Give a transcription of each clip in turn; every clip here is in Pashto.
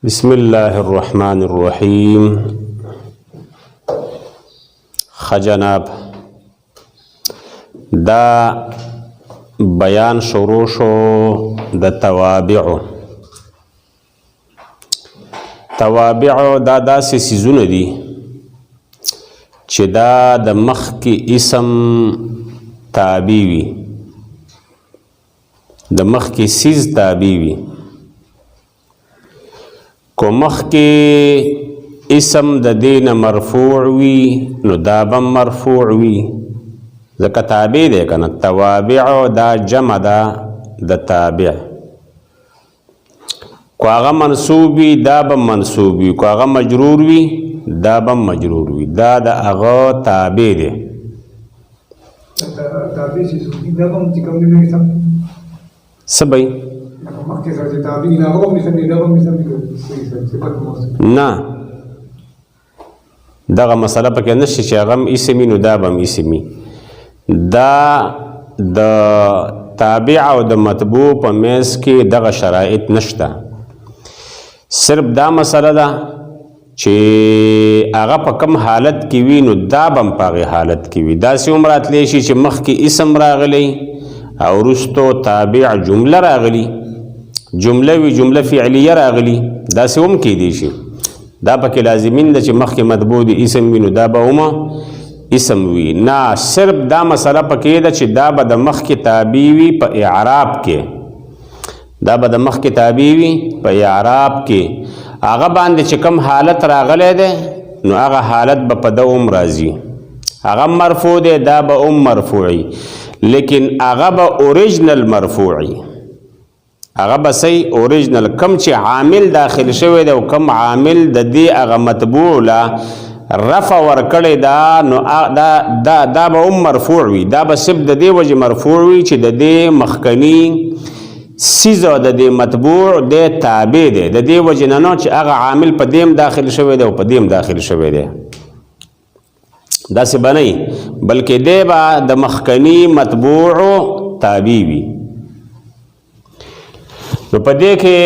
بسم الله الرحمن الرحیم. خجناب دا بیان شروع شو د توابعو. توابعو دا داسې سیزونه دي چې دا د مخ کې اسم تابع وي، د مخ کې سیز تابع وي. کو مخ کې اسم د دین مرفوع وي نو دا بم مرفوع وي، ځکه تابع دی کنه. توابع دا جمع دا د تابع. کو هغه منصوب وي دا بم منصوب وي، کو هغه مجرور وي دا بم مجرور وي. دا د هغه تابع دی. تابع شي دا بم چې کوم دی سم سبای مخکې سره تابع نه هغه هم سم دی، دا هم سم دی صفات موصوف نه. دغه مسله پکې نشته چې هغه اسمي نو دا بم اسمي. دا د تابع او د متبوع په میز کې دغه شرایط نشته. صرف دا مسله ده چې هغه په کوم حالت کې وي نو دا بم په هغه حالت کې وي. داسې هم راتلی شي چې مخکې اسم راغلی او وروستو تابع جمله راغلی، جمله وي جمله فعلیه راغلی، داسې هم کیدی شي. دا پکې لازمین ده چې مخکې مطبوع د اسم وي نو دا به هم اسم وي. نه، صرف دا مسله پکې ده چې دا به د مخکې تابع وي په اعراب کې، دا به د مخکې تابع وي په اعراب کې. هغه باندې چې کوم حالت راغلی دی نو هغه حالت به په ده هم راځي. هغه مرفوع دی دا به هم مرفوعي، لیکن هغه به اوریجنل مرفوعي. هغه به صحیح اوریجنل کم چې عامل داخل شوی دی او کم عامل د دې هغه مطبوع لا رفع ورکړی دا نو دا به هم مرفوع وي. دا به صرف د دې وجې مرفوع وي چې د دې مخکني سیزه د دې مطبوع د تابع دی، د دې وجې نه چې هغه عامل په دې داخل شوی دی او په دې داخل شوی دی. داسې به نه، بلکې دی به د مخکني مطبوع تابع وي. نو په دې کې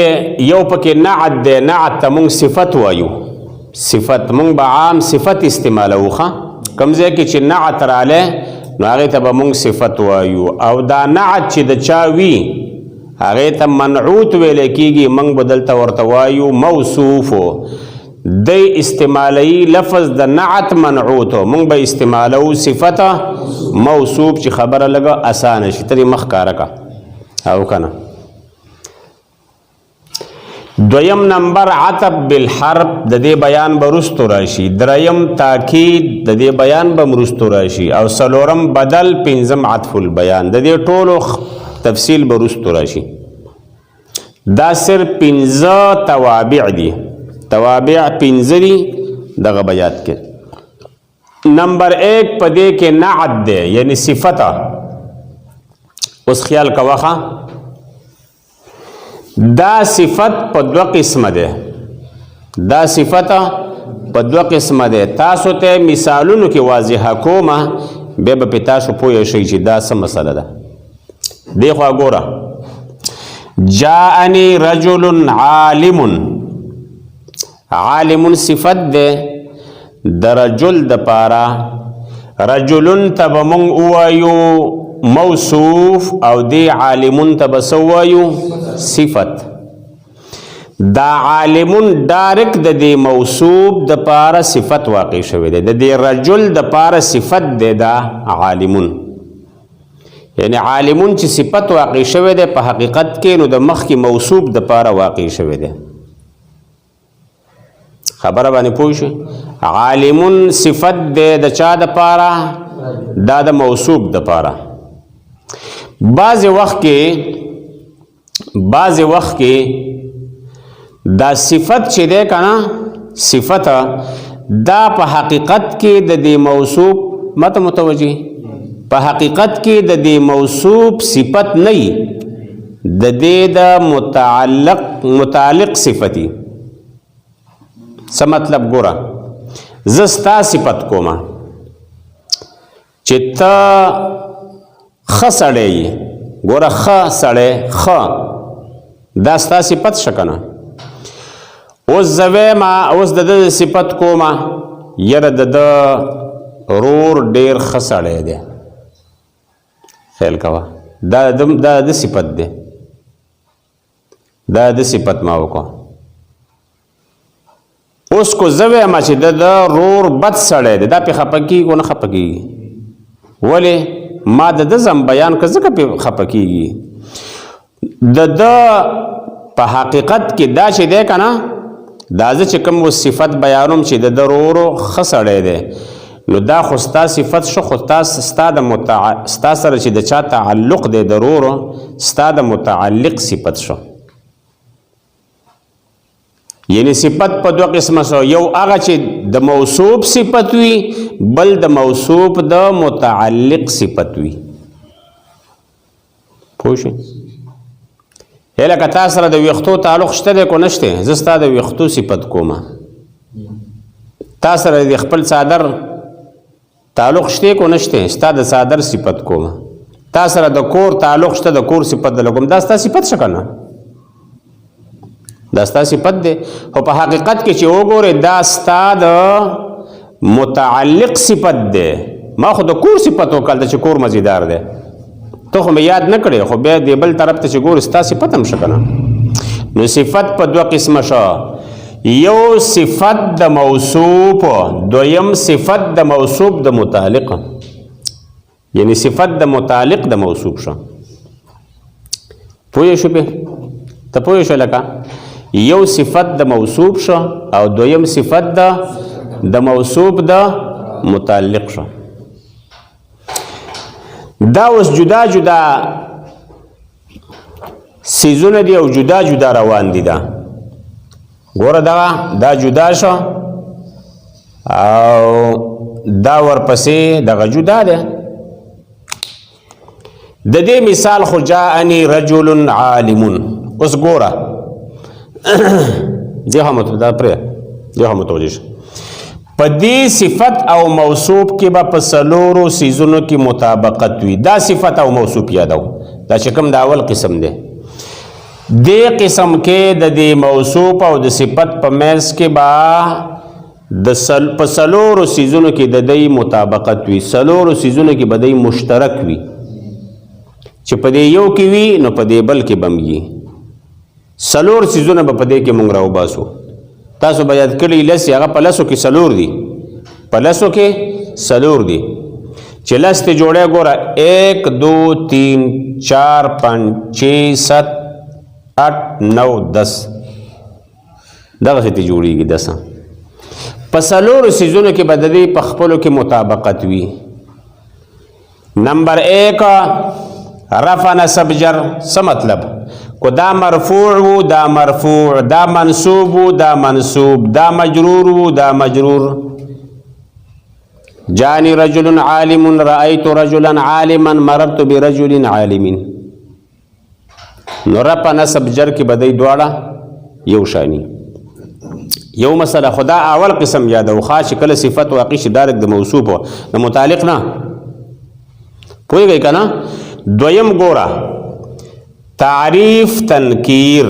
یو پکې نعت دی. نعت ته مونږ صفت وایو. صفت مونږ به عام صفت استعمالوو. کوم ځای کې چې نعت رالی نو هغې ته به مونږ صفت وایو. او دا نعت چې د چا وي هغې ته منعوت ویلی کېږي، مونږ به دلته ورته وایو موصوفو. دی استعمالوي لفظ د نعت منعوتو، مونږ به استعمالوو صفت موصوف چې خبره لږه اسانه شي. ترې مخ کاره کا او که نه. دویم نمبر عطف بالحرف، د دې بیان به رستو راشي. دریم تاکید، د دې بیان به رستو راشي. او څلورم بدل، پنځم عطف البیان. د دې ټولو تفصیل به رستو راشي. دا صرف پنځه توابع دي. توابع پنځه دي دغه بیات کې. نمبر ایک په دې کې نعت دی یعنی صفته. اوس خیال کوه دا صفت په دوه قسمه ده. دا صفت په دوه قسمه ده. تاسو ته مثالونو کې واضحه کومه بیا به په تاسو پوه شئ چې دا څه مسله ده. دی خوا ګوره، جاءنی رجل عالم. عالم صفت ده د رجل د پاره. رجلن ته به مونږ ووایو موصوف او دی عالمون ته به څه ووایو صفت. دا عالمون ډایرک د دې موصوف د پاره صفت واقع شوی دی. د دې رجل د پاره صفت دی دا عالمون. یعنی عالمون چې صفت واقع شوی دی په حقیقت کې نو د مخکې موصوف د پاره واقع شوی دی. خبره باندې پوه شئ. عالمون صفت دی د چا د پاره؟ دا د موصوف د پاره. بعض وخت کې دا صفت چې دی کنه، صفت دا په حقیقت کې د دې موصوف مت متوجه، په حقیقت کې د دې موصوف صفت نه وي، د دې د متعلق صفتی. څه مطلب؟ ګوره زه ستا صفت کومه چې ته ښه سړی یې. ګوره ښه سړی، ښه دا ستا صفت شه کنه. اوس زویما اوس د صفت کوما یره د رور ډیر ښه سړی دی خیال کوه دا د صفت دی دا د صفت ما وکړه اوس کو زویما چې د رور بد سړی دی دا پې خفه کېږي نه خفه کېږي ولې ما د ځم بیان که ځکه پې خفه کېږي د په حقیقت کې دا چې دی که نه دا زه چې کوم صفت بیانوم چې د رورو ښه سړی دی نو دا خو ستا صفت شو خو ستا سره چې د چا تعلق دی د رورو ستا د متعلق صفت شو یعنی صفت په دوه قسمه شو یو هغه چې د موصوف صفت وي بل د موصوف د متعلق صفت وي پوه شئ لکه تا سره د ویښتو تعلق شته دی کو نشته زه ستا د ویښتو صفت کومه تا سره د خپل څادر تعلق شته کو نشته ستا د څادر صفت کومه تا سره د کور تعلق شته د کور صفت دلګم دا ستا صفت شو کنه دا ستا صفت دی خو په حقیقت کې چې وګورې دا ستا د متعلق صفت دی ما خو د کور صفت وکړل چې کور مزیدار دی ته خو مې یاد نه کړې خو بیا دې بل طرف ته چې ګورې ستا صفت هم شه که نه نو صفت په دوه قسمه شه یو صفت د موصوف دویم صفت د موصوف د متعلق یعنی صفت د متعلق د موصوف شه پوه شو پې ته پوه شو لکه یو صفت د موصوف شه او دویم صفت د موصوف د متعلق شه دا اوس جدا جدا سیزونه دي او جدا جدا روان دي دا ګوره دا جدا شو او دا ورپسې دغه جدا ده د دې مثال خو جاءني رجل عالم اوس ګوره دې هم متوجه شو په دې صفت او موصوف کې به په څلورو څیزونو کې مطابقت وي دا صفت او موصوف یادو دا چې کوم د اول قسم دی دې قسم کې د دې موصوف او د صفت په منځ کې به په څلورو څیزونو کې د دې مطابقت وي څلورو څیزونو کې به دې مشترک وي چې په دې یو کې وي نو په دې بل کې به هم وي څلور څیزونه به په دې کې موږ راوباسو تاسو به یاد کړئ لس هغه په لسو کې څلور دي په لسو کې څلور دي چې لس ته جوړی ګوره 1 2 3 4 5 6 7 8 9 10 دغسې ته جوړېږي 10 په څلورو څیزونو کې به د دې په خپلو کې مطابقت وي نمبر 1 رفع نصب جر څه مطلب کو دا مرفوع وو دا مرفوع دا منصوب وو دا منصوب دا مجرور وو دا مجرور جاني رجل عالم رأيت رجلا عالما مررت برجل عالم نو رفع نصب جر کې بدای دواړه یو شانی یو مسله خدا اول قسم یاد او خاص کله صفت واقع شي دارک د موصوف د متعلق نه پوهیږئ کنه دویم ګوره تعریف تنکیر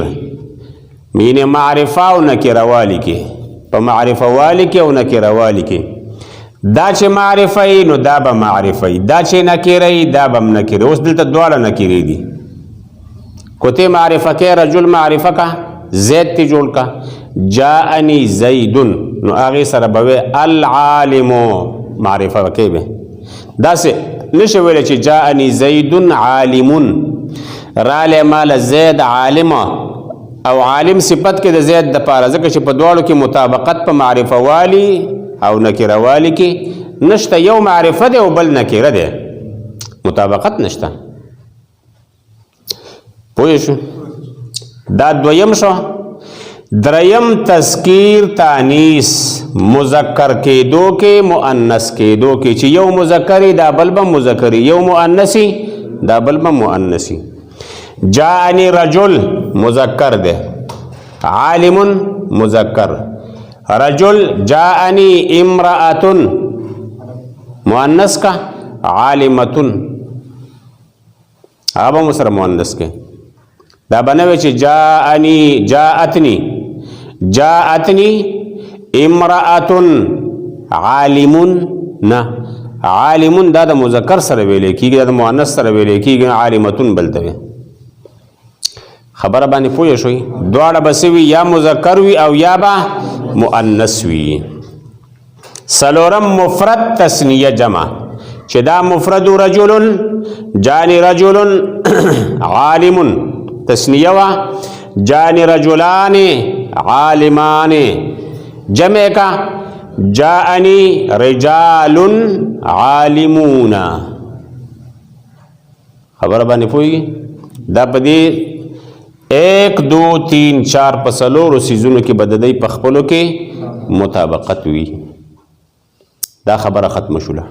مینه معرفه او نکره والی کې په معرفه والی کې او نکره والی کې دا چې معرفه نو دا به معرفه دا چې نکره دا به نکره اوس دلته دواړه نکره دي کوته معرفه کې رجل معرفه کا زید تی جوړ کا جاءنی زید نو هغه سره به العالم معرفه کې به دا سه نشه ویل چې جاءنی زید عالم راله مال زید عالم او عالم صفت کې د زید د پاره ځکه چې په دواړو کې مطابقت په معرفه والی او نکره والی کې نشته یو معرفه ده او بل نکره ده مطابقت نشته پوه شو دا دویم شو دریم تذکیر تانیث مذکر کېدو کې مؤنث کېدو کې چې یو مذکری دا بل به مذکری یو مؤنثی دا بل به مؤنثی جاءنی رجل مذکر ده عالم مذکر رجل جاءنی امرأة مؤنث کا عالمتن آبا مصر مؤنث کے دا بنوی چی جاءنی جاءتنی جاءتنی امرأتن عالمون نه عالمون دا د مذکر سره ویلې کیږي دا د مؤنث سره ویلې کیږي عالمتون بلته وي خبره باندې پوه شوي دواړه به وي یا مذکر وي او یا به مؤنث وي څلورم مفرد تثنیه جمع چې دا مفرد رجل جاني رجل عالم تثنیه وا جاني رجلان عالمان جمع کا جاءنی رجال عالمون خبر باندې پوي دا پدې 1 2 3 4 پسلور سيزونو کې بددای په خپلو کې مطابقت وي دا خبره ختم شوله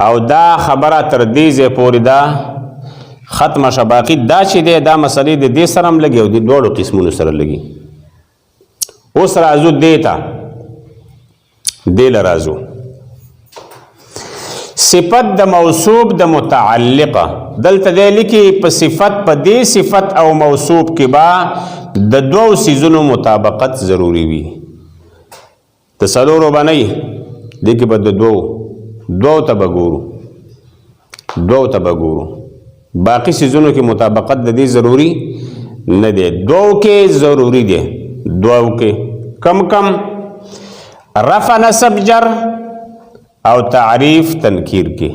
او دا خبره تر دې ځې پورې دا ختم شباقي دا چې دا مسلې د دې سره هم لګي او د دوړو قسمونو سره لګي اوس راځو دیتا دل رازو صفت د موصوب د متعلقه دلته دی لیکي په صفت په دې صفت او موصوب کې با د دوو سيزونو مطابقت ضروری وي تصلورو باندې دې کې به د دوو تبګورو باقی سيزونو کې مطابقت د دې ضروری نه دی دوو کې ضروری دی دوو کې کم رفع نصب جر او تعریف تنکیر کې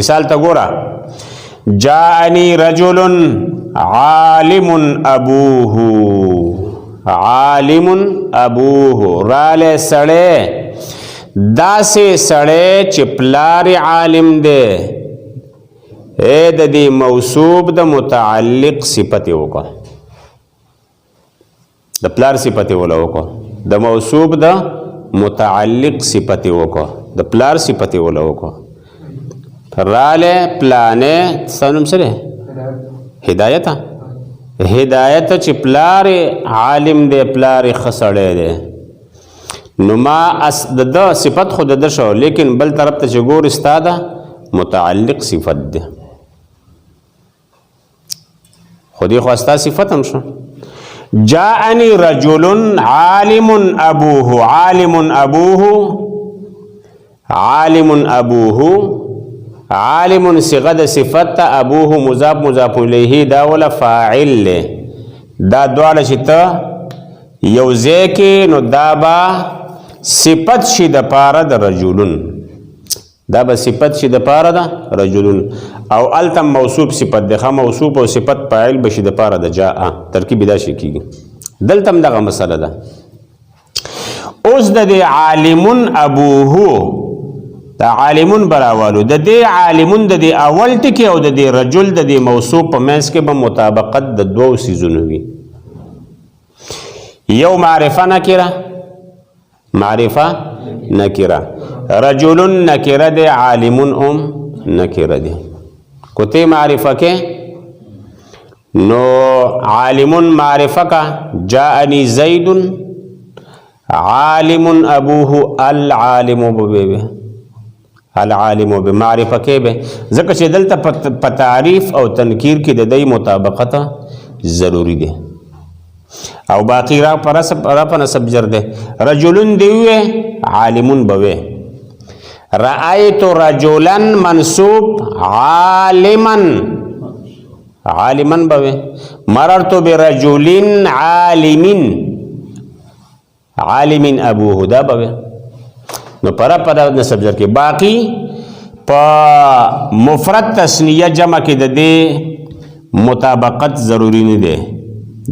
مثال تا ګورا جاءنی رجل عالم ابوه راله سړی داسې سړی چې پلار عالم دی د دې موصوب د متعلق صفت وکړه د پلار صفت ولا وکړه د موصوب د متعلق صفت وکړه د پلار صفت ولا وکړه راله پلانې سنم سره هدایت چې پلار عالم دی پلار خسړې دی نو ما د صفت خود د شو لیکن بل طرف ته چې ګور استاده متعلق صفت دی خودی خواستا صفت هم شو جاءنی رجل عالم ابوه عالم صيغه د صفت ابوه مضاف الیه دا ولا فاعل له دا دواړه شته یو ځکه نو دا با صفت شي د پاره د رجلن رجلن او التم موصوف صفت دغه موصوف او صفت فاعل بشي د پاره د جاء ترکیب دا شي کیږي دلتم دغه مسله ده اوس د عالمون ابوه دا عالمون براوالو د دې عالمون د دې اول ټکی او د دې رجل د دې موصوف په منځ کې به مطابقت د دوو سيزونو وي یو معرفه نکره رجل نکره دی عالمون نکره دی کوته معرفه کې نو عالمون معرفه کا جاءنی زید عالم ابوه العالم بمعرفه کې به ځکه چې دلته په تعریف او تنکیر کې د دې مطابقت ضروری دی او باقی را پر نسب جر ده رجلن دیوه عالمون بوه رأيت رجلا منصوب عالما بوه مررت برجل عالم ابوه دا بوه نو پر نسب جر کې باقی په مفرد تثنیه جمع کې د دې مطابقت ضروری نه ده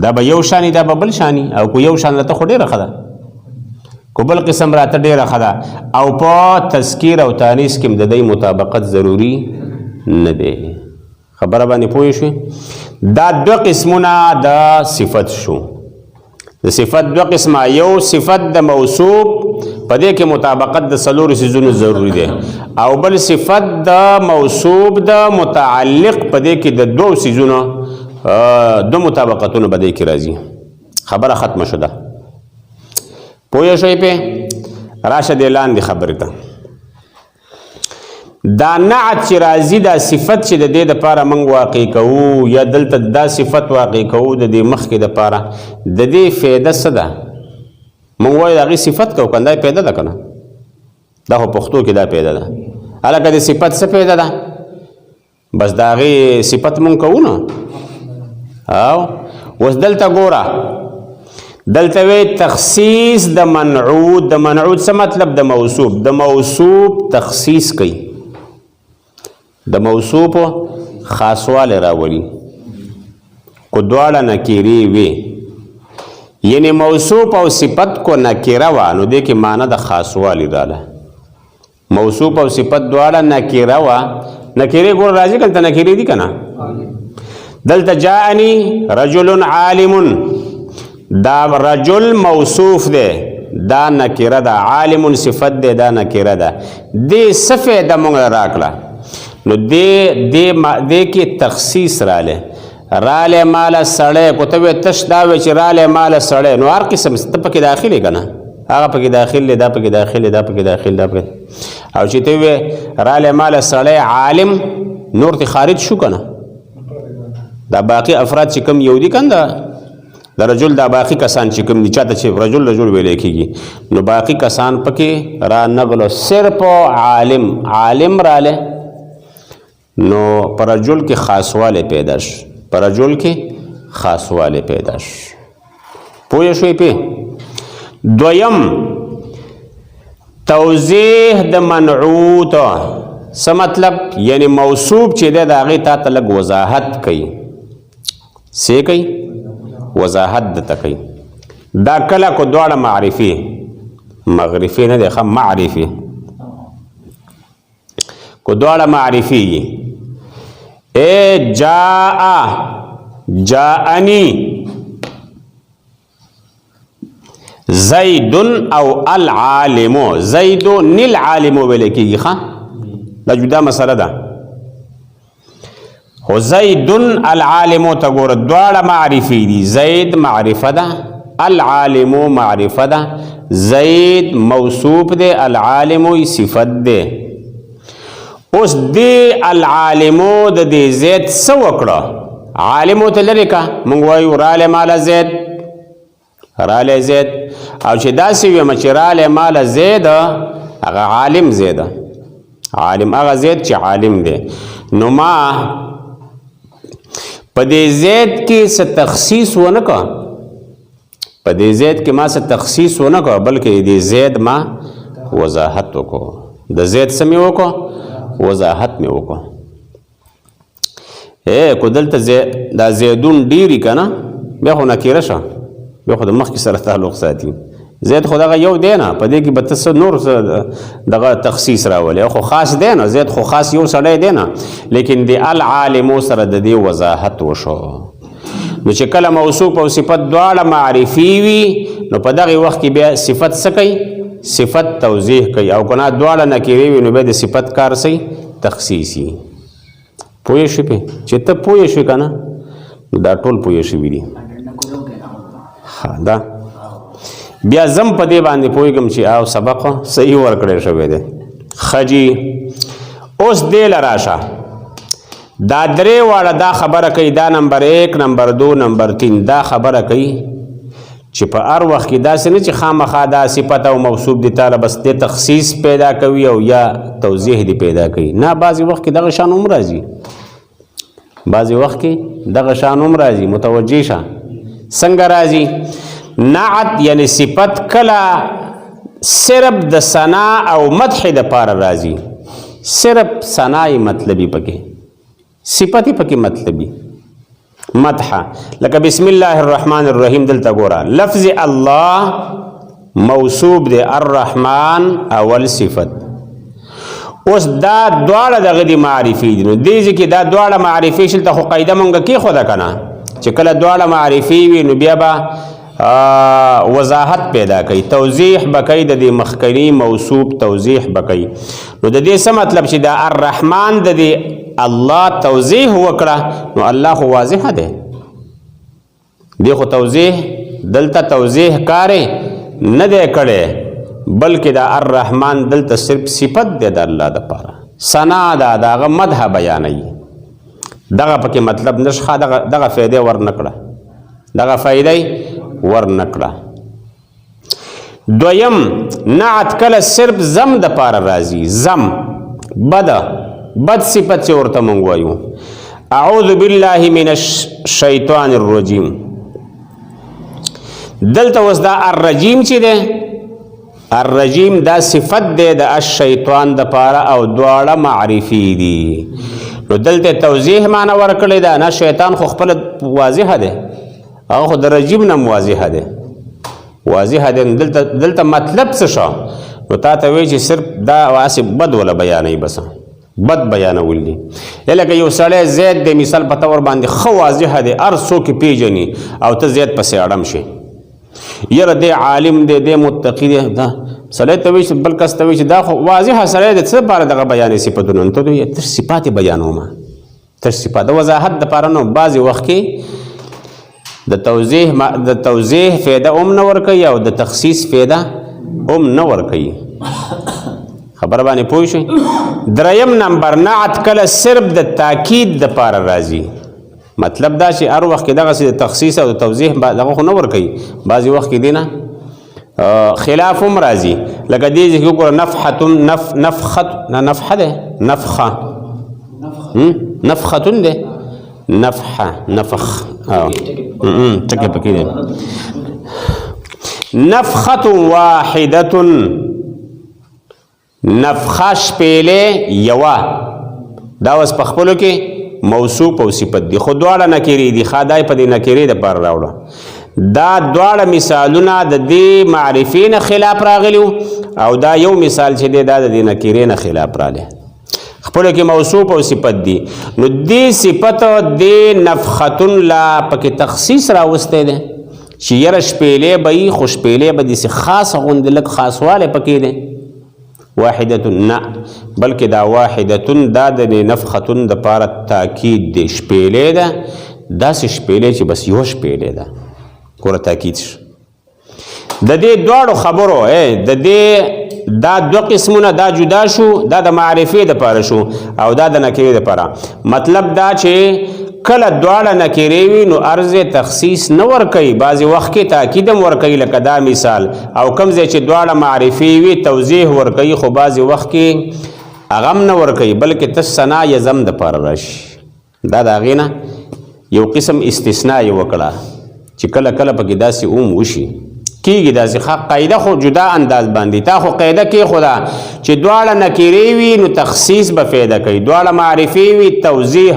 دا به یو شانی دا به بل شانی او کو یو شان ته خو ډیره خدا کو بل قسم راته ډیره خدا او په تذکیر او تانیث کې د دې مطابقت ضروری نه ده خبره باندې پوه شو دا دو قسمونه د صفت شو د صفت دو قسمه یو صفت د موصوف په دې کې مطابقت د سلور سيزونو ضروری ده او بل صفت د موصوف د متعلق په دې کې د دوه سيزونو دو مطابقتونو بده کی راځي خبره ختم شوه پوه شئ په راشه د اعلان دی خبره ته دا نعت چې راځي دا صفت چې د دې دپاره موږ واقع کوو یا دلته دا صفت واقع کوو د دې مخکې دپاره د دې فایده څه ده موږ وایو د هغې صفت کوو که دا پیدا ده که نه دا خو پښتو کې دا پیدا ده هلکه د صفت څه پیدا ده بس د هغې صفت موږ کوو نو او اوس دلته ګوره دلته وی تخصیص د منعوت د منعوت څه مطلب د موصوف د موصوف تخصیص کوي د موصوف خاصواله راولي کو دواړه نکیرې وي یعنی موصوف او صفت کو نکیره وا نو دې کې معنی د خاصوالی رااله موصوف او صفت دواړه نکیره وا نکیرې ګور راځي کله نکیرې دي کنه دلته جاءني رجل عالم دا رجل موصوف ده دا نکیره ده عالم صفت ده دا نکیره ده دې صفه د مونږ راکړه نو دې کې تخصیص رااله مال سړی کو ته تش دا و چې رااله مال سړی نو هر قسم ته پکې داخلي کنه هغه پکې داخلي دا پکې داخلي دا پکې داخلي دا پکې او چې ته و رااله مال سړی عالم نور ته خارج شو کنه دا باقی افراد چې کوم یو دي کنه د رجل دا باقی کسان چې کوم دي چاته چې رجل ویل کېږي نو باقی کسان پکې را نغلو صرف عالم رااله نو پر رجل کې خاصواله پیدا شي پر رجل کې خاصواله پیدا شي پوه شوي په دویم توضیح د منعوت څه مطلب یعنی موصوف چې د هغې تا ته لږ وضاحت کوي څه کوي وضاحت دته کوي دا کله کو دواړه معرفي مغرفي نه دی ښه معرفي کو دواړه معرفي اے جاءني زید او العالم زید العالم ویل کېږي ښه دا جدا مسله ده خو زید العالم ته ګوره دواړه معرفي دي زید معرفه ده العالم معرفه ده زید موصوف ده العالم صفت ده اوس دی العالمو د دې زید څه وکړه عالمو ته لرې که موږ وایو رالی ماله زید رالی زید او چې داسې ویم چې رالی ماله زید هغه عالم زید عالم هغه زید چې عالم دی نو ما په دې زید کې څه تخصیص ونه که په دې زید کې ما څه تخصیص ونه که بلکې دې زید ما وضاحت وکړو د زید څه مې وکړو وضاحت مې وکړو کو دلته دا زیدون ډیري که نه بیا خو نکیره شه بیا خو د مخکې سره تعلق ساتي زید خو دغه یو دی نه په دې کې به ته څه نور دغه تخصیص راولي خو خاص دی نه زید خو خاص یو سړی دی نه لیکن د العالمو سره د دې وضاحت وشو نو چې کله موصوف او صفت دواړه معرفي وي نو په دغه وخت کې بیا صفت څه کوي صفت توضیح کوي او که نه دواړه نکیرې وي نو بیا د صفت کار صحیح تخصیصي پوه شوې پې چې ته پوه شوې که نه دا ټول پوه شوي دي دا بیا زم په دې باندې پوهېږم چې او سبق صحیح ورکړی شوی دی ښه جي اوس دې له راشه دا درې واړه دا خبره کوي دا نمبر 1 نمبر 2 نمبر 3 دا خبره کوي چې په هر وخت کې داسې نه چې خامخا دا صفت او موصوف دي تاله بس دې تخصیص پیدا کوي او یا توضیح دي پیدا کوي نه بعضې وخت کې دغه شان هم راځي بعضې وخت کې دغه شان هم راځي متوجه شه څنګه راځي نعت یعنی صفت کله صرف د ثنا او مدح دپاره راځي صرف ثنائی مطلبي پکې صفت پکې مطلبي مدح لکه بسم الله الرحمن الرحیم دلته ګوره لفظ الله موصوف دی الرحمن اول صفت اوس دا دواړه دغه دي معرفي دي نو دې ځکه دا دواړه معرفي شل ته خو قاعده مونږ کې خو ده کنه چې کله دواړه معرفي وي نو بیا به وضاحت پیدا کوي توضیح بکوي د دې مخکني موصوف توضیح بکوي نو د دې څه مطلب چې دا الرحمن د دې الله توضیح وکړه نو الله خو واضح دی دی خو توضیح دلته توضیح کاری نه دی کړی بلکې دا الرحمن دلته صرف صفت دی د الله دپاره ثنا دا دغه مدح بیانوي دغه پکې مطلب نشخه دغه فایده ورنکړه دغه فایده ورنکړه. دویم نعت کله صرف زم د پاره راځي زم بد صفت چې ورته مونږ وایو اعوذ بالله من الشیطان الرجیم دلته اوس دا الرجیم چې ده الرجیم دا صفت ده د الشیطان د پاره او دواړه معرفي دي نو دلته توضیح معنی ورکړی دا نه شیطان خو خپل واضح ده او خو د رجیم نه واضح ده واضح ده دلته مطلب څه شو نو تا ته وایي چې صرف دا واسه بد ولا بیانوي بس بد بیانول دي لکه یو سړی زید د مثال په تور باندې خو واضح ده هر څوک پیژني او ته زید پسې اړم شي یره د عالم د متقی ده سړی ته وایي بل کس ته وایي چې دا خو واضح سړی د څه لپاره دغه بیانې صفتونه ته دوی تر صفات بیانوم تر صفات د وضاحت دپاره نو بعضې وخت کې د توضیح فایده هم نه ورکوي او د تخصیص فایده هم نه ورکوي خبر باندې پوه شئ. دریم نمبر نعت کله صرف د تاکید دپاره راځي مطلب دا چې هر وخت کې دغسې د تخصیص او د توضیح دغه خو نه ورکوي بعضې وخت کې دی نه خلاف هم راځي لکه دې ځای کې وګوره نفخه ده نفختون ده نفخ ټکی پکې ده نفخة واحدة نفخه شپېلې یوه دا اوس په خپلو کې موصوف او صفت دي خو دواړه نکرې دي خدای په دې نکرې دپاره راوړه دا دواړه مثالونه د دې معرفې نه خلاف راغلي او دا یو مثال چې دی دا د دې نکرې نه خلاف راغلی خپلو کې موصوف او صفت دي نو دې صفت د نفختون لا پکې تخصیص راوستی دی چې یره شپېلې به یي خو شپېلې به داسې خاصه غوندې لږ خاصوالی پکې دی واحدتون نه بلکې دا واحدتون دا د نفختون دپاره تاکید دی شپېلې ده داسې شپېلې چې بس یو شپېلې ده ګوره تاکید شو د دې دواړو خبرو د دې دا دو قسمونه دا جدا شو دا د معرفې دپاره شو او دا د نکرې دپاره مطلب دا چې کله دواړه نکرې وي نو عرض تخصیص نه ورکوي بعضې وخت کې تاکید هم ورکوي لکه دا مثال او کوم ځای چې دواړه معرفې وي توضیح ورکوي خو بعضې وخت کې هغه هم نه ورکوي بلکې تش ثنا یا ضم دپاره راشي دا د هغې نه یو قسم استثناء یې وکړه چې کله کله پکې داسې اوم وشي کېږي داسې قاعده خو جدا انداز باندې تا خو قاعده کېښوده چې دواړه نکرې وي نو تخصیص به فایده کوي دواړه معرفې وي توضیح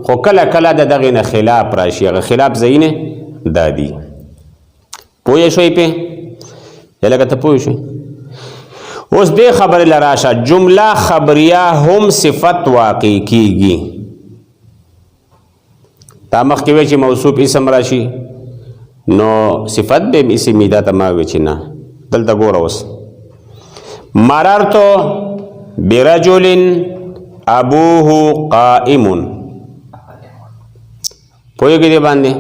خو کله کله د دغې نه خلاف راشي هغه خلاف ځایونه دا دي پوه شوئ پې لکه ته پوه شوئ اوس دې خبرې له راشه جمله خبریه هم صفت واقع کېږي تا مخکې وی چې موصوف اسم راشي نو صفت به اسمی دا ته ما وی چې نه دلته ګوره اوس مررتو برجل ابوه قائم پوهېږې دې باندې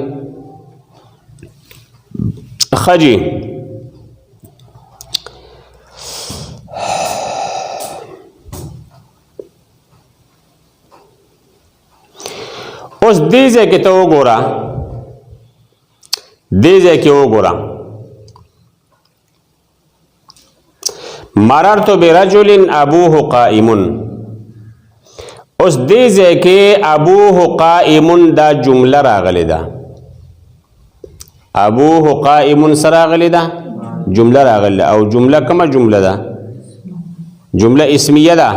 ښه جي اوس دې ځای کې ته وګوره دې ځای کې وګوره مررت برجل ابوه قائم اوس دې ځای کې ابوه قائم دا جمله راغلی ده ابوه قائم سره راغلی ده جمله راغلی او جمله کومه جمله ده جمله اسمیه ده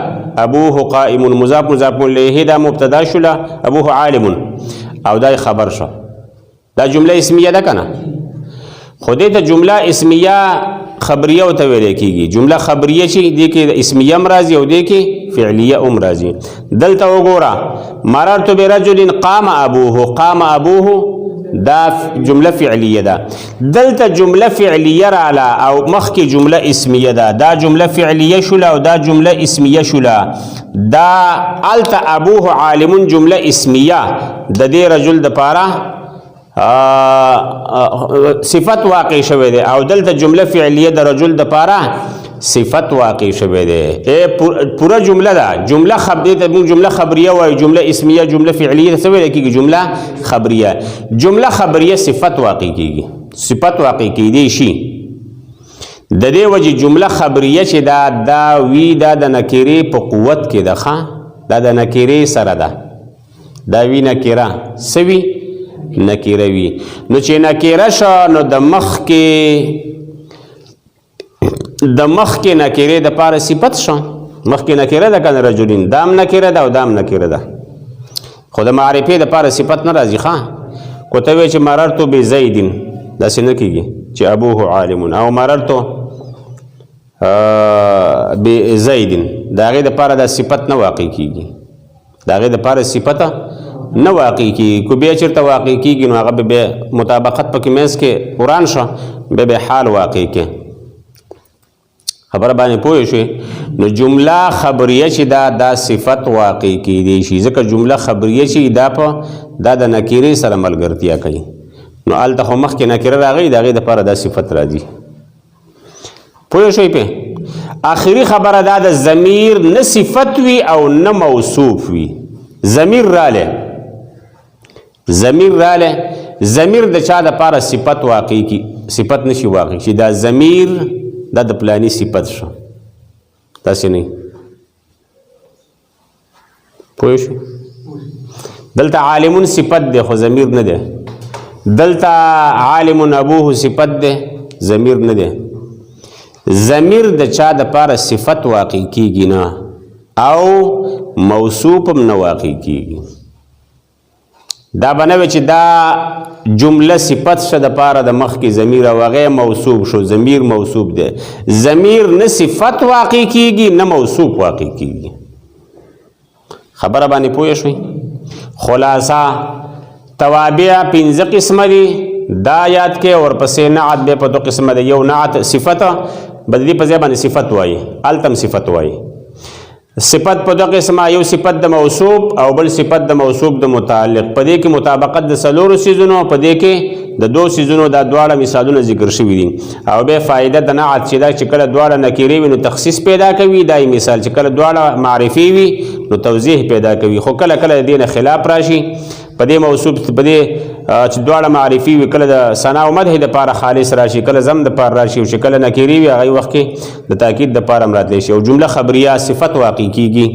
ابوه قائم مضاف مضاف الیه دا مبتدا شوله ابوه عالم او دا خبر شو دا جمله اسمیه ده کنه خو دې ته جمله اسمیه خبریه ورته ویل کېږي جمله خبریه چې دې کې اسمیه هم راځي او دې کې فعلیه هم راځي دلته وګوره مررت برجل قام ابوه قام ابوه دا جمله فعلیه ده دلته جمله فعلیه رااله او مخکې جمله اسمیه ده دا جمله فعلیه شوله او دا جمله اسمیه شوله دا الته ابوه عالم جمله اسمیه د دې رجل دپاره صفت واقع شوی دی او دلته جمله فعلیه د رجل دپاره صفت واقع شوه ده پورا جمله ده جمله خبریه وای جمله اسمیه جمله فعلیه څه ویل کیږي جمله خبریه جمله خبریه صفت واقع کیږي صفت واقع کیدی شي د دې وجه جمله خبریه چې دا وی دا د نکره په قوت کې ده ښا دا د نکره سره ده دا وی نکره سوي نکره وی نو چې نکره شو نو د مخ کې نکره د پاره صفت شو مخ کې نکره ده کنه رجلین دام نکره ده او دام نکره ده خو د معرفه د پاره صفت نه راځي ښا کوته وی چې مررتو بزیدین دا څنګه کیږي چې ابوه عالم او مررتو بزیدین دا غي د پاره د صفت نه واقع کیږي دا غي د پاره صفت نه واقع کیږي کو به چرته واقع کیږي نو هغه به مطابقت پکې مېس کې قران شو به حال واقع کې خبر باندې پوه شئ نو جمله خبریه چې دا صفت واقع کیدی شي ځکه جمله خبریه چې دا د نکره سره ملګرتیا کوي نو الته خو مخکې نکره راغی دا غي د پاره د صفت راځي پوه شئ په آخري خبره دا د ضمیر نه صفت وی او نه موصوف وی ضمیر رااله ضمیر د چا د پاره صفت واقع کی صفت نشي واقع شي دا ضمیر د پلانی صفت شو تاسو نه پوه شئ دلته عالمون صفت ده خو ضمیر نه ده دلته عالم ابوه صفت ده ضمیر نه ده ضمیر د چا د پاره صفت واقع کیږي نه او موصوف هم نه واقع کیږي دا بنوي چې دا جمله صفت شه د پاره د مخ کې ضمیر او غیر موصوف شو ضمیر موصوف ده ضمیر نه صفت واقع کیږي نه موصوف واقع کیږي خبره باندې پوه شئ خلاصہ توابع 15 قسم دي دا یاد کې اور پسې نعت به په 2 قسم ده یو نعت صفت بدلی په ځای باندې صفت وایي التم صفت وایي صفت په 2 قسمه یو صفت د موصوف او بل صفت د موصوف د متعلق په دې کې مطابقت د سلور سيزونو په دې کې د 2 سيزونو د دواړه مثالونه ذکر شوي دي او به فائدہ د نعت چې دا چې کله دواړه نکری وي نو تخصیص پیدا کوي دای مثال چې کله دواړه معرفي وي نو توضیح پیدا کوي خو کله کله دین خلاف راشي په دې موصوف په دې چې دواړه معرفي وي کله د ثنا او مدح د پاره خالص راشي کله زم د پاره راشي او کله نکری وي هغه وخت کې د تاکید د پاره مراد شي او جمله خبریه صفت واقع کیږي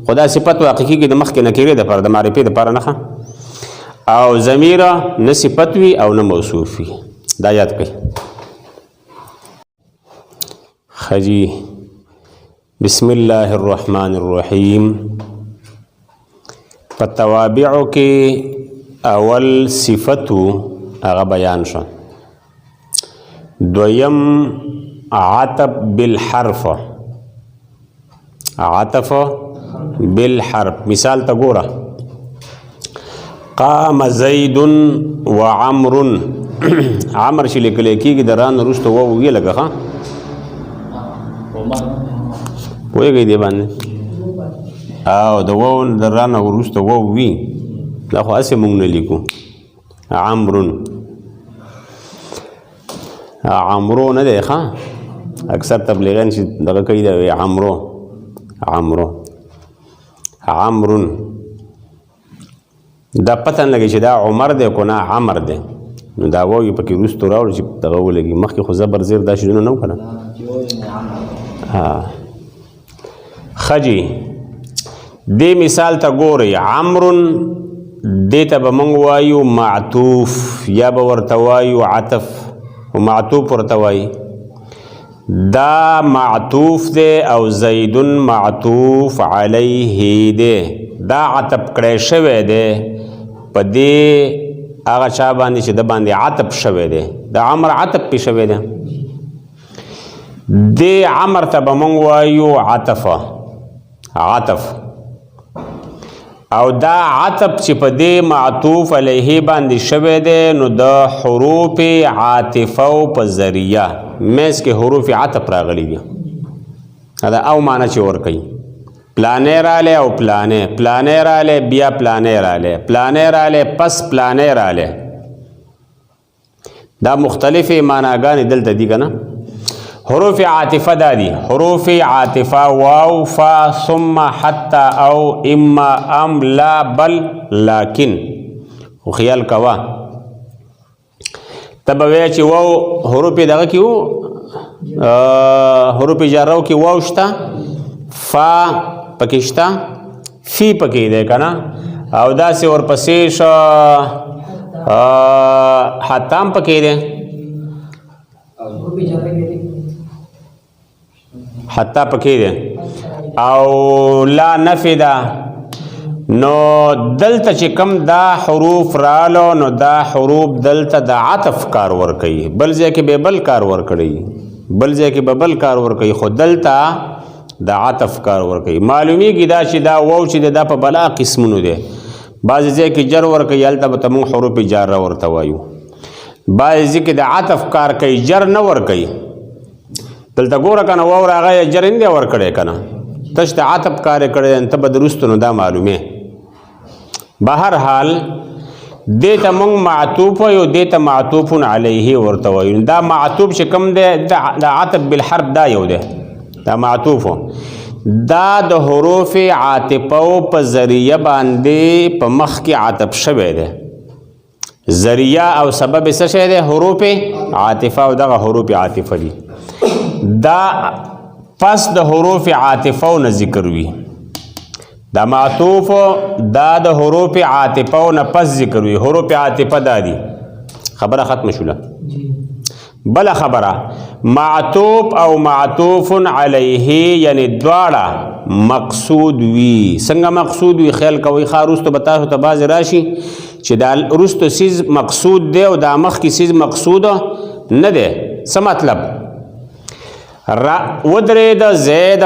خدا صفت واقع کیږي د مخ کې نکری د پاره د معرفي د پاره نه او ضمیر نه صفت وي او نه موصوف وي دا یاد کړئ خجی بسم الله الرحمن الرحیم فتوابعو کې اول صفتو هغه بیان شو دویم عطف بالحرف عطف بالحرف مثال تا ګوره قام زید وعمر عمر چې لیکل کېږي د ران وروسته وویې لګه ښه پوهېږئ دې باندې او د وو د ران وروسته ووي دا خو هسې موږ نه لیکو عمرو نه دی ښه اکثر تبلیغیان چې دغه کوي دا وایي عمرون دا پته نه لګي چې دا عمر دی که نه عمر دی نو دا وایي پکې وروسته راوړي چې دغه ولګي مخکې خو زبر زیر دا شیونه نه و که نه ښه جي دې مثال ته ګورئ عمرون دې ته به موږ وایو معطوف یا به ورته وایو عطف و معطوف ورته وایي دا معطوف دی او زید معطوف علیه دی دا عطف کړی شوی دی په دې هغه چا باندې چې د باندې عطف شوی دی د عمر عطف پې شوی دی دې عمر ته به موږ وایو عطف او دا عطف چې په دې معطوف علیه باندې شوی دی نو د حروف عاطفه په ذریعه مېز کې حروف عطف راغلي دي دا او معنی چې ورکوي پلانې رالی او پلانې رالی بیا پلانې رالی پس پلانې رالی دا مختلفې معناګانې دلته دي که نه حروف عاطفه دا دي حروف عاطفه واو فا ثم حتى او اما ام لا بل لكن خو خیال کوا تب وی چې واو حروف دغه کیو حروف جارو کې واو شتا فا پکشتا فی پکې ده کنه او دا سه ور پسې شو حتام پکې ده حتی پکې ده او لا نفدا نو دلته چې کم دا حروف رالو نو دا حروف دلته د عطف کار ور کوي بل ځای کې به بل کار ور کوي بل ځای کې به بل کار ور کوي خو دلته د عطف کار ور کوي معلومیږي دا چې دا واو چې دا په بلا قسمونو ده بعض ځای کې جر ور کوي البته به تمون حروف جاره ورته وایو بعض ځای کې د عطف کار کوي جر نه ور کوي دلته ګوره کنه واو راغی جر نه ور کړي کنه تش د عطف کار کړي انت به درست نو دا معلومه بهر حال دیتا مونږ معطوف یو دیتا معطوف علیه ورته وایو دا معطوف چې کوم ده د عطف بالحرف دا یو ده دا معطوف دا د حروف عاطفه په ذریعہ باندې په مخ کې عطف شوی ده ذریعہ او سبب څه شی ده حروف عاطفه او دغه حروف عاطفه دي دا پس د حروف عاطفه او ذکر وی دا معطوف دا د حروف عاطفه او پس ذکر وی حروف عاطفه دا دي خبره ختم شوله بل خبره معطوف او معطوف علیه یعنی دواړه مقصود وی څنګه مقصود وی خیال کوي خاروستو بتاسو ته باز راشي چې دا رستو سیز مقصود دی او دا مخ کی سیز مقصود نه دی څه مطلب ودرې د زید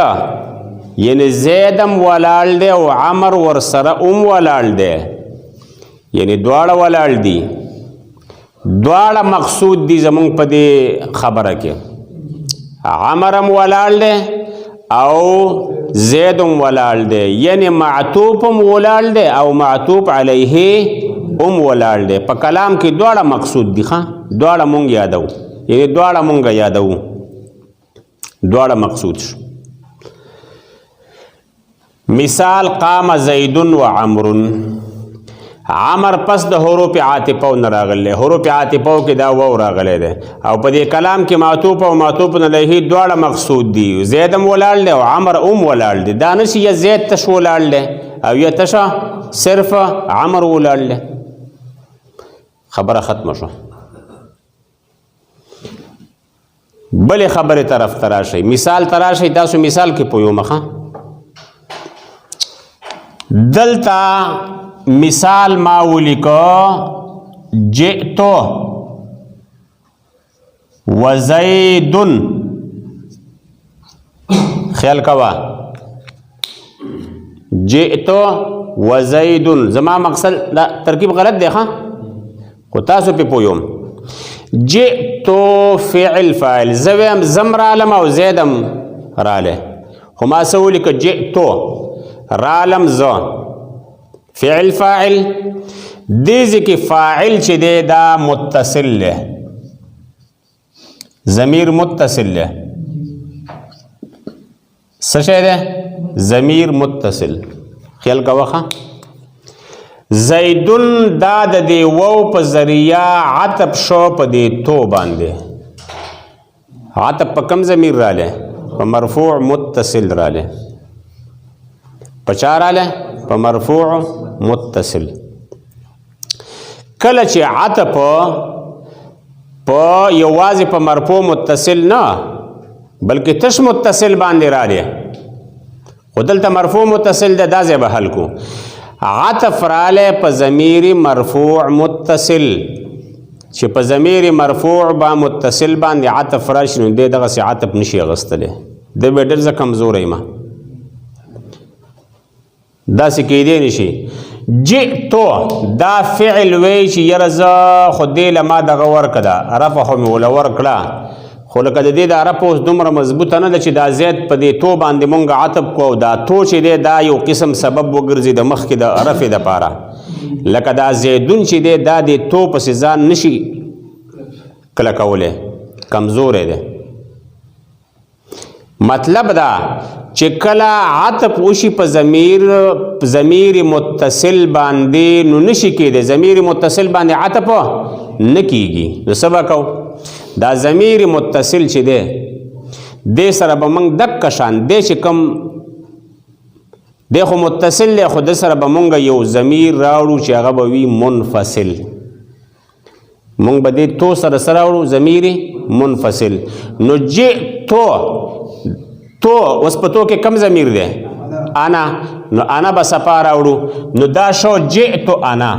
یعنی زیدم ولال دی او عمر ور سره ولال دی یعنی دواړه ولال دي دواړه مقصود دي زمونږ په دې خبره کې عمرم ولال دی او زیدم ولال دی یعنی معطوفم ولال دی او معطوف علیه ولال دی په کلام کې دواړه مقصود دي ښه دواړه مونږ یادو یعنی دواړه مونږ یادو دواړه مقصود شو مثال قام زید و عمرو عمر پس د حروف عاطفه نه راغله حروف عاطفه کې دا و راغله ده او په دې کلام کې معطوف او معطوف علیه دواړه مقصود دي زید ولال له او عمر ولال دي دا نشي یا زید تش ولال له او یا تش صرف عمر ولال له خبره ختم شو بل خبره طرف تراشي مثال تراشي تاسو مثال کې پویو مخه دلتا مثال ما ولیکو جئتو وزیدن خیال کوا جئتو وزیدن زما مقصد دا ترکیب غلط دی ښا خو تاسو په پویوم جئتو فعل فاعل زویم زم رالم او زیدم راله خو ما سولی که جئتو رالم زو فعل فاعل دیزی کی فاعل چی دے دا متصل لے ضمیر متصل لے سشے دے ضمیر متصل خیال کا وخا زیدن داد دی وو پا ذریعہ عطب شو پا دی تو باندے عطب پا کم ضمیر را لے پا مرفوع متصل را لے پچا را لے پا مرفوع متصل کله چې عطف په یوازې په مرفوع متصل نه بلکې تش متصل باندې راځي خو دلته مرفوع متصل ده دا ځای به حل کو عطف راله په ضمیر مرفوع متصل چې په ضمیر مرفوع با متصل باندې عطف راشي نو دغه سي عطف نشي غستله د به ډېر کمزورې ما دا سکیدې نشي جئتو دا فعل وی چې یرزا خدای لما دغه ور کړه رفع هم ول ور کړه خو لکه د دې د عرب اوس دومره مضبوطه نه ده چې دا زید په دې تو باندې مونږ عطف کو دا تو چې دی دا یو قسم سبب وګرځي د مخ کې د رفع د پاره لکه دا زیدون چې دی دا د تو په ځان نشي کله کوله کمزور دی مطلب دا چې کله عطف وشي په ضمیر متصل باندې نو نشي کېدی ضمیر متصل باندې عطف نه کېږي نو څه به کوو دا ضمیر متصل چې دی دې سره به موږ دقه شان دی چې کوم دی خو متصل دی خو د سره به موږ یو ضمیر راوړو چې هغه به وي منفصل موږ به دې تو سره راوړو ضمیر منفصل نو جئتو تو اوس په تو کې کم ضمیر دی انا نو انا به صفا راوړو نو دا شو جئتو انا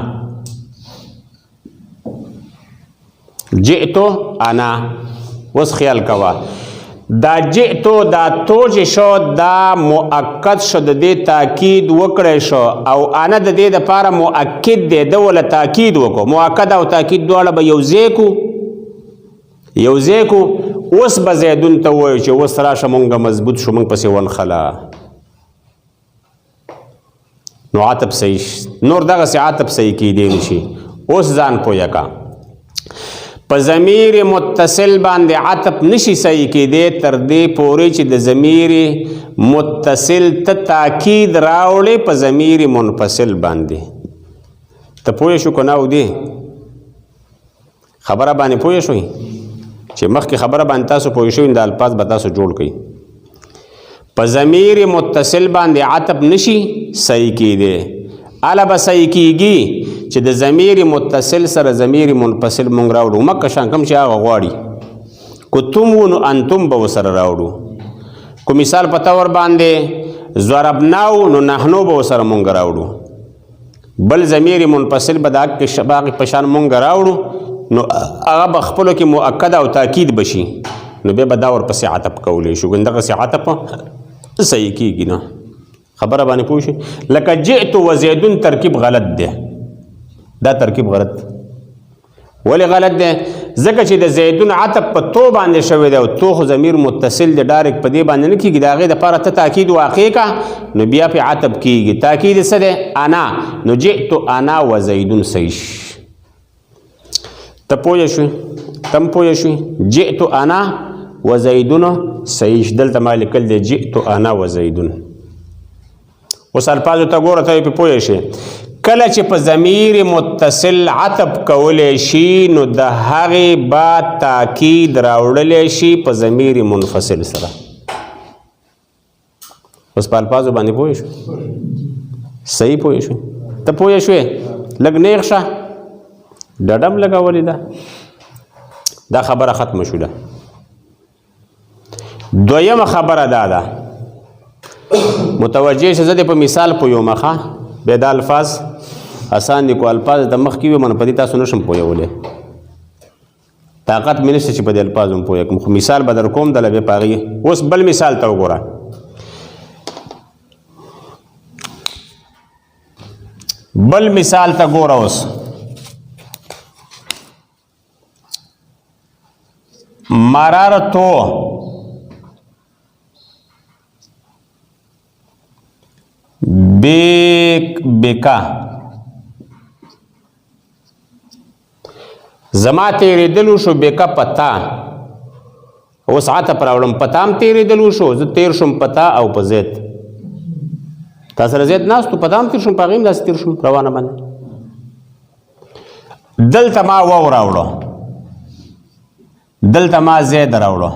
جئتو انا اوس خیال کوه دا جئتو دا تو چې شو دا مؤکد شو د دې تاکید وکړی شو او انا د دې دپاره مؤکد دی ده وله تاکید وکړو مؤکد او تاکید دواړه به یو ځای کو اوس به زیدون ته ووایو چې اوس راشه مونږ مضبوط شو مونږ پسې ونخله نو عطف صحیح نور دغسې عطف صحیح کیدی نشي اوس ځان پویه کا په ضمیر متصل باندې عطف نشي صحیح کیدی تر دې پورې چې د ضمیر متصل ته تاکید راوړې په ضمیر منفصل باندې ته پوه شو که نه او دی خبره باندې پوه شوئ چې مخکې خبره باندې تاسو پوه شوئ د الفاظ به تاسو جوړ کړئ په ضمیر متصل باندې عطف نشي صحیح کیدی اله به صحیح کیږي چې د ضمیر متصل سره ضمیر منفصل مونږ راوړو مکه شان کوم چې هغه غواړي کو تم و نو انتم به ورسره راوړو کو مثال په طور باندې ضربناو نو نحنو به ورسره مونږ راوړو بل ضمیر منفصل به د باقي په شان مونږ راوړو نو هغه به خپلو کې مؤکد او تاکید بشي نو بیا به دا ورپسې عطف کولی شو دغسې عطف صحیح کیږي نه خبره باندې پوه شئ لکه جئت و زیدون ترکیب غلط دی دا ترکیب غلط ولې غلط دی ځکه چې د زیدون عطف په تو باندې شوی دی او تو خو ضمیر متصل دی ډایرکټ په دې باندې نه کېږي د هغې دپاره ته تاکید واقع کا نو بیا پې عطف کېږي تاکید څه دی انا نو جئت انا و زیدون صحیح ته پوه شوې تم پوه شوې جئت انا و زیدون صحیح دلته ما لیکل دی جئت انا و زیدون اوس الفاظو ته ګوره ته پې پوه شې کله چې په ضمیر متصل عطف کولی شي نو د هغې با تاکید راوړلی شي په ضمیر منفصل سره اوس په الفاظو باندې پوه شو صحیح پوه شوې ته پوه شوې لږ نیغ شه ډډم لګولې ده دا خبره ختمه شوله دویمه خبره دا ده متوجه شه زه دې په مثال پویوم ښه بیا دا الفاظ آسان دي کو الفاظ د مخکې وي من په دې تاسو نشم پویولی طاقت مې نشته چې په دې الفاظو هم پوه کړم خو مثال به در کوم دله بیا په هغې اوس بل مثال ته وګوره بل مثال ته ګوره اوس مررتو بیکا زما تیریدلو شو بیکا پتا اوس عطف راوړم پتا هم تیریدلو شو زه تیر شم پتا او په زید تا سره زید ناستو پتا هم تیر شم په هغې هم داسې تیر شم روانه باندې دلته ما واو راوړو دلته ما زید راوړو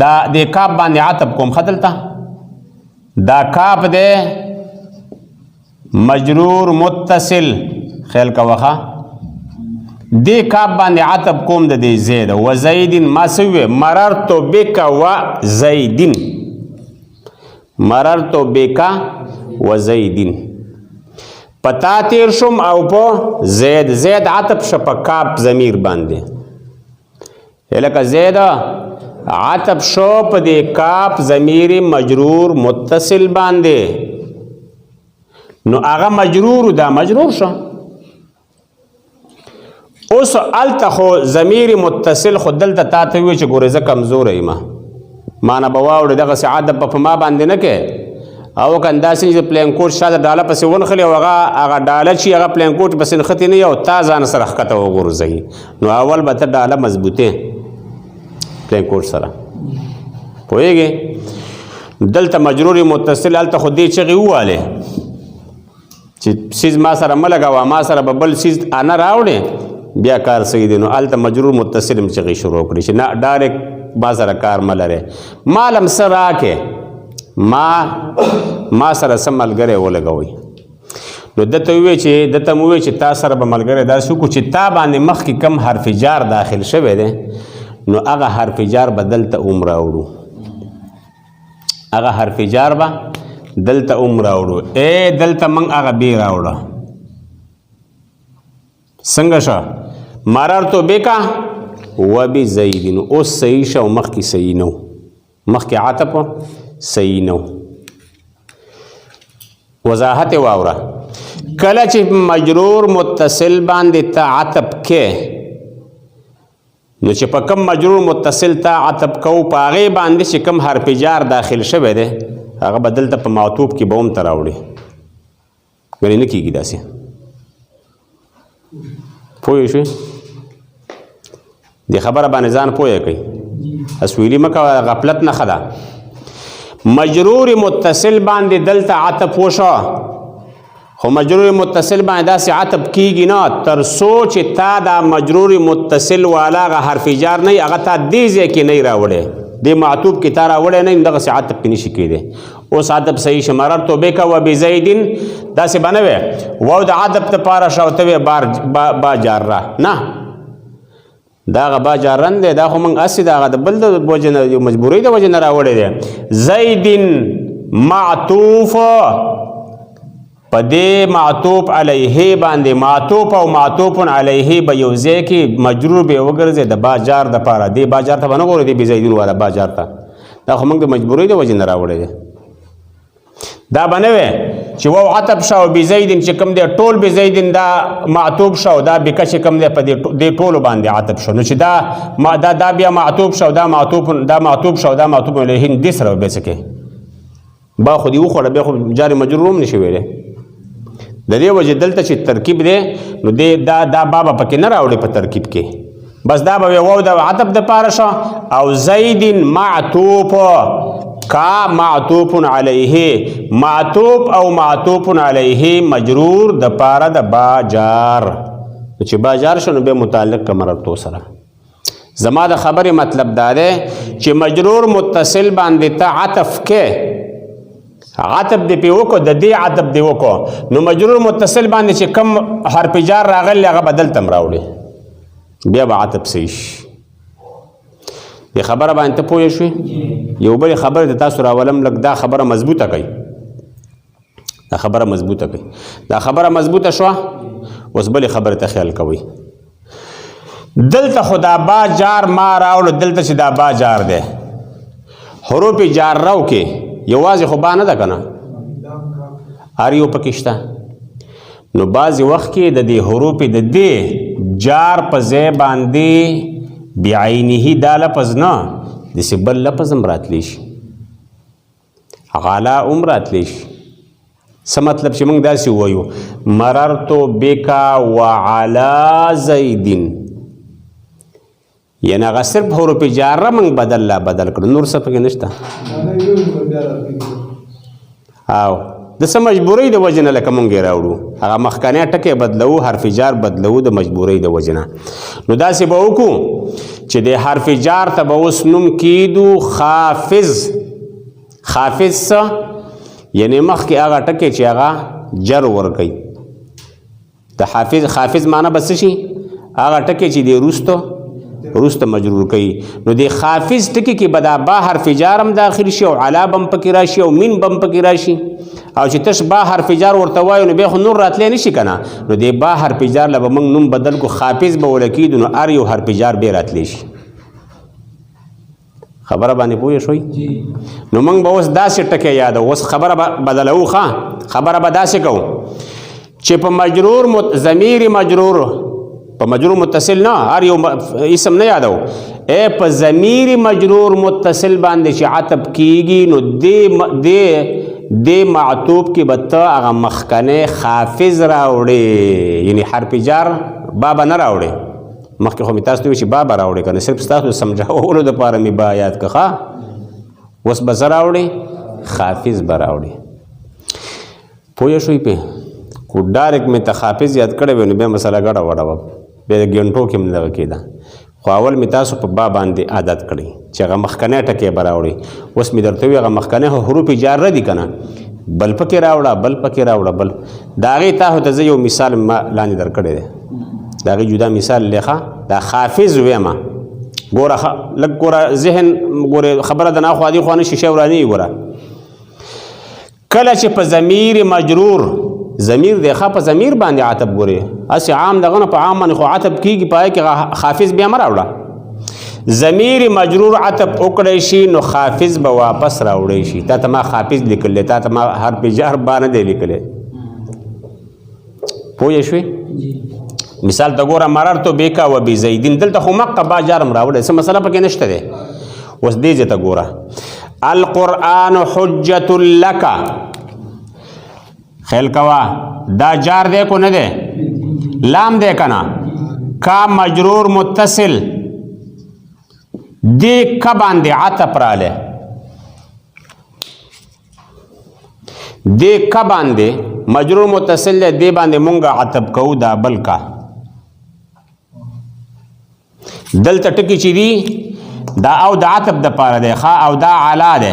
دا د کاپ باندې عطف کوم ښه دلته دا کاپ دے مجرور متصل خیال کا وخا دے کاپ باندې عطف کوم د دې زید و زیدن ما سوی مررتو بک و زیدن مررتو بک و زیدن پتا تیر شم او په زید زید عطف ش په کاپ ضمیر باندې الکه زید عطف شو په دې کاپ ضمیر مجرور متصل باندې نو هغه مجرور دا مجرور شو اوس الته خو ضمیر متصل خو دلته تا ته وی چې ګورې زه کمزوره یم ما نه به واوړې دغسې عادت به په ما باندې نه کې او که همداسې چې پلینکوټ شاته ډاله پسې ونښلې او هغه ډاله چې هغه پلینکوټ پسې نښتې نه وي او تا ځان سره ښکته وغورځوي نو اول به ته ډاله مضبوطې پلین کوټ سره پوهېږې دلته مجرور متصل هلته خو دې چغې ووالې چې سیز ما سره مه لګوه ما سره به بل سیز نه راوړې بیا کار صحیح دی نو هلته مجرور متصل هم چغې شروع کړي چې نه ډایرکټ ما سره کار مه لرې مال هم څه راکې ما سره څه ملګری ولګوئ نو دته ووی چې دته مو ووی چې تا سره به ملګری داسې وکړو چې تا باندې مخکې کم حرف جار داخل شوی دی نو هغه حرف جار به دلته هم راوړو هغه حرف جار به دلته هم راوړو دلته موږ هغه بې راوړه څنګه شه مررتو بکا وبزیدن اوس صحیح شه او مخکې صحیح نه مخکې عطف صحیح نه وضاحت واوره کله چې مجرور متصل باندې ته عطف کې نو چې په کم مجرور متصل ته عطف کوو په هغې باندې چې کم حرف جار داخل شوی دی هغه به دلته په معطوف کې به هم ته راوړي ګنې نه کېږي داسې پوه شوې دې خبره باندې ځان پوه کوي اسویلي مه کوه غفلت نښه ده مجرور متصل باندې دلته عطف وشو خو مجرور متصل باندې داسې عطف کیږي نه تر څو چې تا دا مجرور متصل والا هغه حرف جار نه هغه تا دې ځای کې نه راوړی دې معطوف کې تا راوړی نه دغسې عطف کې نشي کېدی اوس عطف صحیح شه مررتو بک وبزیدن داسې به نه وی واو د عطف دپاره شه او ته وی با جاره نه دا هغه با جارن دی دا خو موږ هسې د هغه د بل د وجې نه یو مجبورۍ د وجې نه راوړی دی زیدن معطوف په دې معطوف علیه باندې معطوف او معطوف علیه به یو ځای کې مجرور به وګرځي د با جار دپاره دې با جار ته به نه ګورو دې بزیدون والا با جار ته دا خو موږ د مجبورۍ د وجې نه راوړی دی دا به نه وی چې وو عطف شه او بزیدن چې کوم دی ټول بزیدن دا معطوف شه او دا بکه چې کوم دی په دې ټولو باندې عطف شه نو چې دا بیا معطوف شه او دا معطوف شه او دا معطوف علیه دې سره به څه کوي با خو دې وخوړه بیا خو جار مجرور هم نشي ویلی د دې وجې دلته چې ترکیب دی نو دا بابا پکې نه راوړي په ترکیب کې بس دا به وو د عطف دپاره شه او زید معطوف کا معطوف علیه معطوف او معطوف علیه مجرور دپاره د با جار چې با جار شو نو بیا متعلق که مررتو سره زما د خبرې مطلب دا دی چې مجرور متصل باندې ته عطف کې عطف دی پې وکړو د دې عطف دی وکړو نو مجرور متصل باندې چې کم حرف جار راغلی هغه به دلته هم راوړي بیا به عطف صحیح شي دې خبره باندې ته پوه شوې یو بلې خبرې د تاسو راولم لږ دا خبره مضبوطه کوي دا خبره مضبوطه شوه اوس بلې خبرې ته خیال کوئ دلته خو دا با جار ما راوړو دلته چې دا با جار دی حروف جار راو کې یوازې خو با نه ده که نه هر یو پکې شته نو بعضې وخت کې د دې حروف د دې جار په ځای باندې بعینه دا لفظ نه داسې بل لفظ هم راتلی شي غالا هم راتلی شي څه مطلب چې موږ داسې ووایو مررتو بکا وعلا زیدن یعنی هغه صرف حروف جاره موږ بدل کړو نور څه پکې نشته او د څه مجبورۍ د وجې نه لکه موږ یې راوړو هغه مخکنی ټکی بدلوو حرف جار بدلوو د مجبورۍ د وجې نه نو داسې به وکړو چې د حرف جار ته به اوس نوم کیدو خافض څه یعنی مخکې هغه ټکی چې هغه جر ورکوي د حافظ معنی به څه شي هغه ټکی چې دی روسته مجرور کوي نو د خافض ټکی کې به دا با حرف جار هم داخل شي او علا به هم پکې راشي او مین به هم پکې راشي او چې تش با حرف جار ورته وایو نو بیا خو نور راتلی نشي که نه نو د با حرف جار له به موږ نوم بدل کو خافض به وله کېدو نو هر یو حرف جار بیا راتلی شي خبره باندې پوه شوئ نو موږ به اوس داسې ټکی یادو اوس خبره به بدلوو خبره به داسې کوو چې په مجرور ضمیر مجرور په مجرور متصل نه هر یو اسم نه یادو په ضمیر مجرور متصل باندې چې عطف کیږي نو دې معطوف کې به ته هغه مخکنی خافض راوړې یعنی حرف جار با به نه راوړې مخکې خو مې تاسو ته وایي چې با به راوړې که نه صرف ستاسو سمجھاولو دپاره مې با یاد که ښه اوس به څه راوړې حافظ به راوړې پوه شوئ پې خو ډایرکټ مې ته حافظ یاد کړی وی نو بیا مسله ګډه وډه وه بیا د ګنټو کې هم دغه کېده خو اول مې تاسو په با باندې عادت کړی چې هغه مخکنی ټکی به راوړي اوس مې درته وي هغه مخکنی حروف جاره دي که نه بل پکې راوړه بل پکې راوړه بل د هغې تاسو ته زه یو مثال ما لاندې در کړی دی د هغې جدا مثال لیکه دا حافظ ویمه ګوره لږ ګوره ذهن ګورې خبره د ناخوا دي خوا نه شیشه ورانې ګوره کله چې په ضمیر مجرور ضمیر دی ښه په ضمیر باندې عطب ګورې هسې عام دغه نه په عام باندې خو عطب کېږي په هغې کې حافظ بیا مه راوړه ضمیر مجرور عطب وکړی شي نو حافظ به واپس راوړی شي تا ته ما حافظ لیکلی تا ته ما حرف جر با نه دی لیکلی پوه شوې مثال ته ګوره مررتو بیکا و بزیدین دلته خو مقه با جرم راوړی څه مسله پکې نشته دی اوس دې ځای ته ګوره القرآن حجة لک خیال کوا دا جار دی کو نه دی لام دی که نه کا مجرور متصل دی کا باندې عطف رالی دی کا باندې مجرور متصل دی دی باندې مونږه عطف کوو دا بل کا دلته ټکي چې دي دا او د عطف د پاره دی ښه او دا علا دی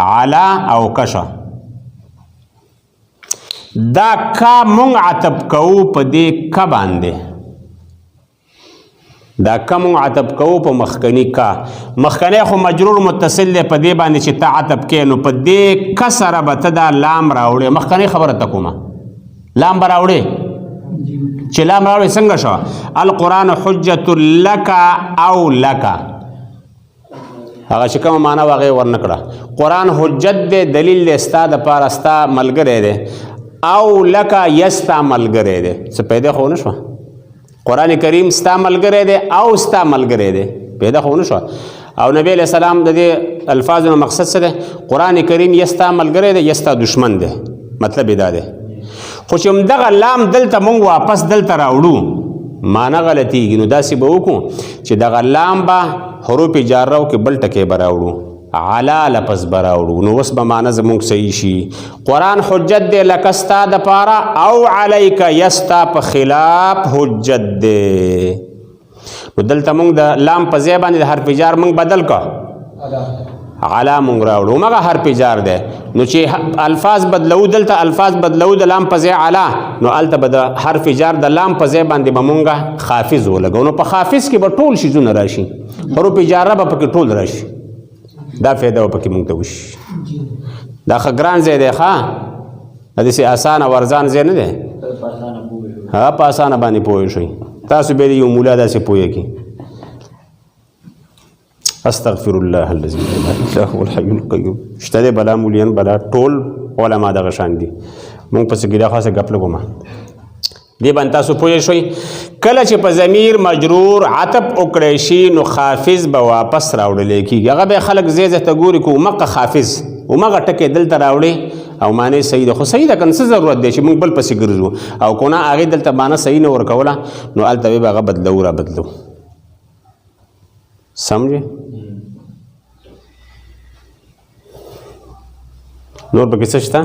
علا او کشه دا کا مونږ عطف کوو په دې کا باندې دا کا مونږ عطف کوو په مخکني کا مخکنی خو مجرور متصل دی په دې باندې چې ته عطف کوې نو په دې کا سره به ته دا لام راوړې مخکنی خبره ته کومه لام به راوړې چې لام راوړې څنګه شو القرآن حجة لک او لک هغه چې کومه معنا وه هغې ورنه کړه قرآن حجت دی دلیل دی ستا دپاره ستا ملګری دی او لک یستا ملګری دی څه پیدا خو نه شوه قرآن کریم ستا ملګری دی او ستا ملګری دی پیدا خو نه شوه او نبی علیہ السلام د دې الفاظو مقصد څه دی قرآن کریم یستا ملګری دی یستا دشمن دی مطلب یې دا دی خو چې همدغه لام دلته مونږ واپس دلته راوړو معنا غلطیږي نو داسې به وکړو چې دغه لام به حروف جاره او کې بل ټکی به راوړو علا لفظ به راوړو نو اوس به معنا زمونږ صحیح شي قرآن حجت دی لکه ستا دپاره او علیک یستا په خلاف حجت دی نو دلته مونږ د لام په ځای باندې د حرف جار مونږ بدل که علا مونږ راوړو مګه حرف جار دی نو چې الفاظ بدلو دلته الفاظ بدلو د لام په ځای علا نو هلته به د حرف جار د لام په ځای باندې به مونږ حافظ ولګو نو په حافظ کې به ټول شیزونه راشي حروف جاره به پکې ټول راشي دا فایده به پکې مونږ ته وشي دا ښه ګران ځای دی ښه داسې اسانه ورځان ځای نه دی ها په اسانه باندې پوه شئ تاسو به یو مولا داسې پوهه کړي استغفر الله الذي لا اله الا هو الحي القيوم شته دی بلا مولیان بلا ټول علما دغه شان دي مونږ پسې ګیدا خاصه غپ لګوما دی باندې تاسو پوه شئ کله چې په ضمیر مجرور عطف وکړی شي نو حافظ به واپس راوړلی کېږي هغه به خلک ځای ځای ته ګوري که مقه حافظ همغه ټکی دلته راوړې او معنی صحیح ده خو صحیح ده که نه څه ضرورت دی چې موږ بل پسې ګرځو او که نه هغې دلته معنی صحیح نه ورکوله نو هلته به هغه بدلو را بدلو سمجھے نور پکې څه شته